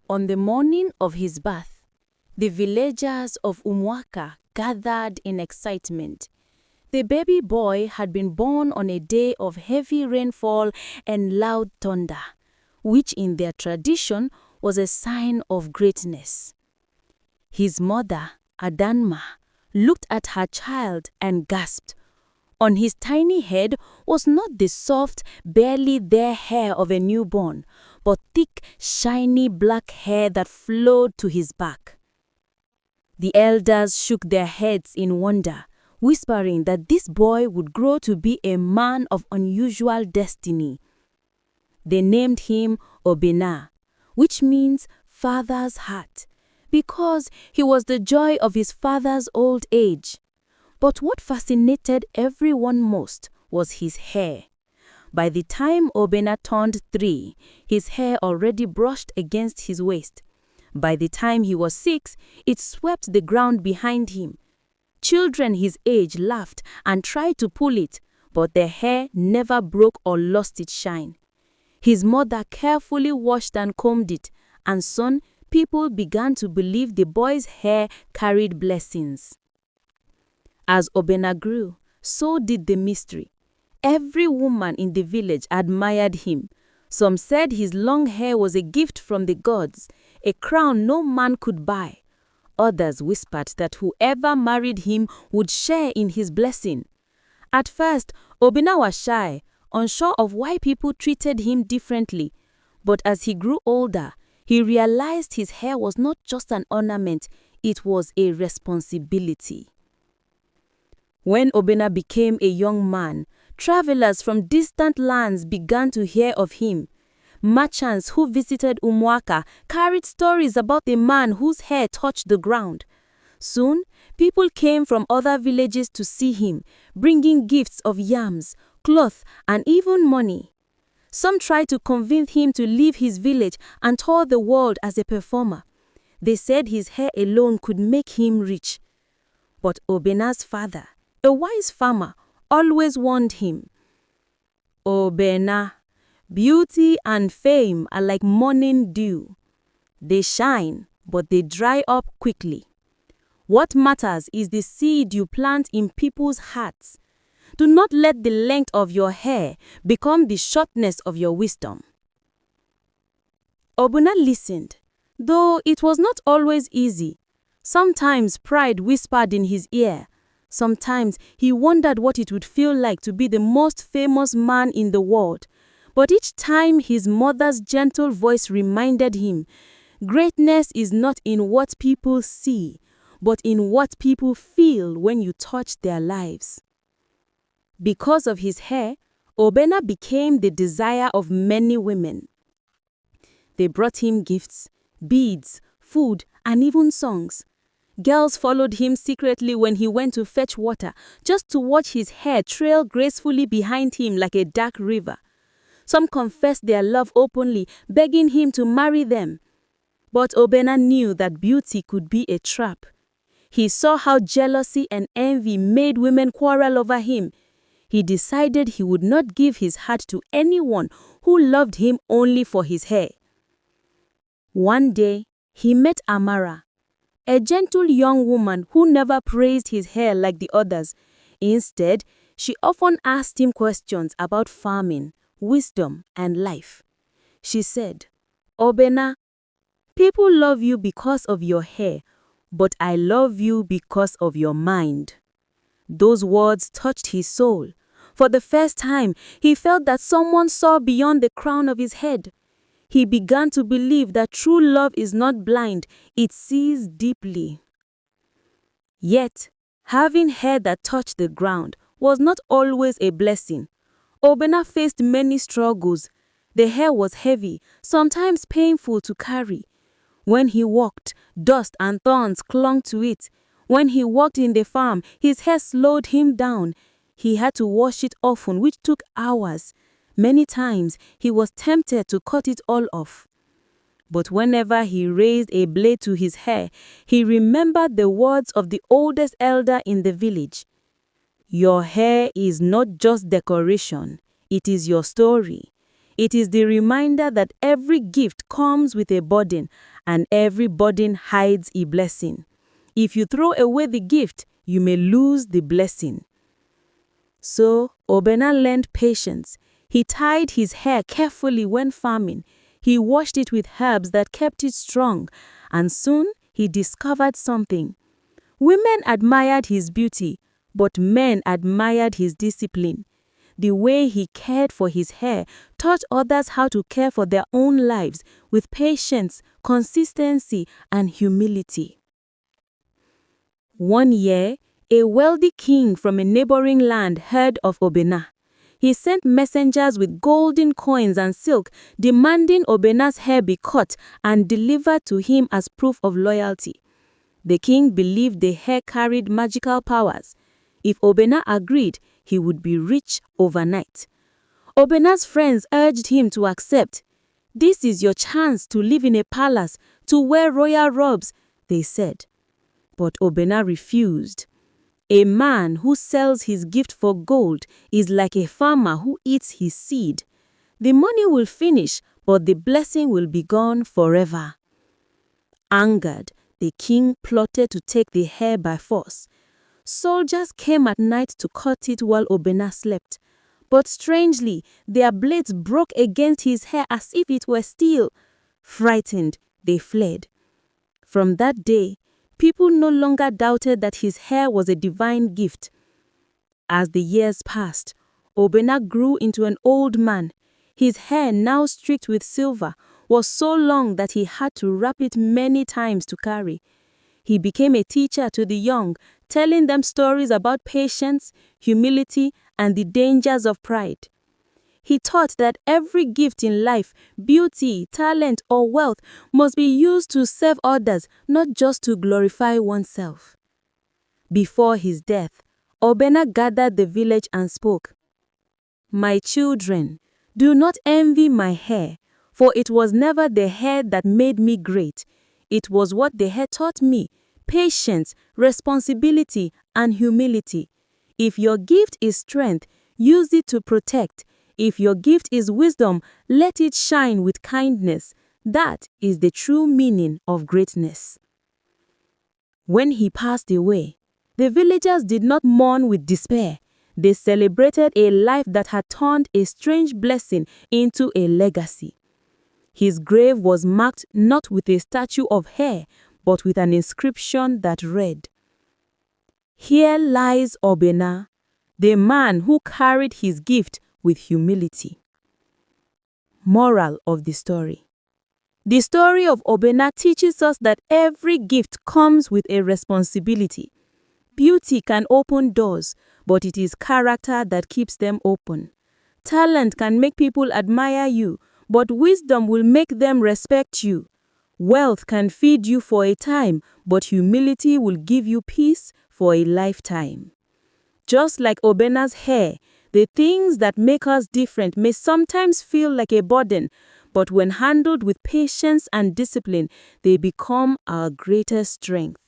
On the morning of his birth, the villagers of Umuaka gathered in excitement. The baby boy had been born on a day of heavy rainfall and loud thunder, which in their tradition was a sign of greatness. His mother, Adanma, looked at her child and gasped. On his tiny head was not the soft, barely there hair of a newborn, but thick, shiny black hair that flowed to his back. The elders shook their heads in wonder, whispering that this boy would grow to be a man of unusual destiny. They named him Obena, which means father's heart, because he was the joy of his father's old age. But what fascinated everyone most was his hair. By the time Obena turned 3, his hair already brushed against his waist. By the time he was 6, it swept the ground behind him. Children his age laughed and tried to pull it, but their hair never broke or lost its shine. His mother carefully washed and combed it, and soon people began to believe the boy's hair carried blessings. As Obena grew, so did the mystery. Every woman in the village admired him. Some said his long hair was a gift from the gods, a crown no man could buy. Others whispered that whoever married him would share in his blessing. At first, Obena was shy, unsure of why people treated him differently. But as he grew older, he realized his hair was not just an ornament, it was a responsibility. When Obena became a young man, travelers from distant lands began to hear of him. Merchants who visited Umuaka carried stories about the man whose hair touched the ground. Soon, people came from other villages to see him, bringing gifts of yams, cloth, and even money. Some tried to convince him to leave his village and tour the world as a performer. They said his hair alone could make him rich. But Obena's father, a wise farmer, always warned him, "Obena, beauty and fame are like morning dew. They shine, but they dry up quickly. What matters is the seed you plant in people's hearts. Do not let the length of your hair become the shortness of your wisdom." Obena listened, though it was not always easy. Sometimes pride whispered in his ear. Sometimes he wondered what it would feel like to be the most famous man in the world. But each time his mother's gentle voice reminded him, greatness is not in what people see, but in what people feel when you touch their lives. Because of his hair, Obena became the desire of many women. They brought him gifts, beads, food, and even songs. Girls followed him secretly when he went to fetch water, just to watch his hair trail gracefully behind him like a dark river. Some confessed their love openly, begging him to marry them. But Obena knew that beauty could be a trap. He saw how jealousy and envy made women quarrel over him. He decided he would not give his heart to anyone who loved him only for his hair. One day, he met Amara, a gentle young woman who never praised his hair like the others. Instead, she often asked him questions about farming, wisdom, and life. She said, "Obena, people love you because of your hair, but I love you because of your mind." Those words touched his soul. For the first time, he felt that someone saw beyond the crown of his head. He began to believe that true love is not blind, it sees deeply. Yet, having hair that touched the ground was not always a blessing. Obena faced many struggles. The hair was heavy, sometimes painful to carry. When he walked, dust and thorns clung to it. When he worked in the farm, his hair slowed him down. He had to wash it often, which took hours. Many times, he was tempted to cut it all off. But whenever he raised a blade to his hair, he remembered the words of the oldest elder in the village. Your hair is not just decoration, it is your story. It is the reminder that every gift comes with a burden, and every burden hides a blessing. If you throw away the gift, you may lose the blessing. So, Obena learned patience. He tied his hair carefully when farming. He washed it with herbs that kept it strong, and soon he discovered something. Women admired his beauty, but men admired his discipline. The way he cared for his hair taught others how to care for their own lives with patience, consistency, and humility. One year, a wealthy king from a neighboring land heard of Obena. He sent messengers with golden coins and silk, demanding Obena's hair be cut and delivered to him as proof of loyalty. The king believed the hair carried magical powers. If Obena agreed, he would be rich overnight. Obena's friends urged him to accept. "This is your chance to live in a palace, to wear royal robes," they said. But Obena refused. A man who sells his gift for gold is like a farmer who eats his seed. The money will finish, but the blessing will be gone forever. Angered, the king plotted to take the hair by force. Soldiers came at night to cut it while Obena slept. But strangely, their blades broke against his hair as if it were steel. Frightened, they fled. From that day, people no longer doubted that his hair was a divine gift. As the years passed, Obena grew into an old man. His hair, now streaked with silver, was so long that he had to wrap it many times to carry. He became a teacher to the young, telling them stories about patience, humility, and the dangers of pride. He taught that every gift in life, beauty, talent, or wealth must be used to serve others, not just to glorify oneself. Before his death, Obena gathered the village and spoke. "My children, do not envy my hair, for it was never the hair that made me great. It was what the hair taught me: patience, responsibility, and humility. If your gift is strength, use it to protect. If your gift is wisdom, let it shine with kindness. That is the true meaning of greatness." When he passed away, the villagers did not mourn with despair. They celebrated a life that had turned a strange blessing into a legacy. His grave was marked not with a statue of hair, but with an inscription that read, "Here lies Obena, the man who carried his gift with humility." Moral of the story. The story of Obena teaches us that every gift comes with a responsibility. Beauty can open doors, but it is character that keeps them open. Talent can make people admire you, but wisdom will make them respect you. Wealth can feed you for a time, but humility will give you peace for a lifetime. Just like Obena's hair, the things that make us different may sometimes feel like a burden, but when handled with patience and discipline, they become our greatest strength.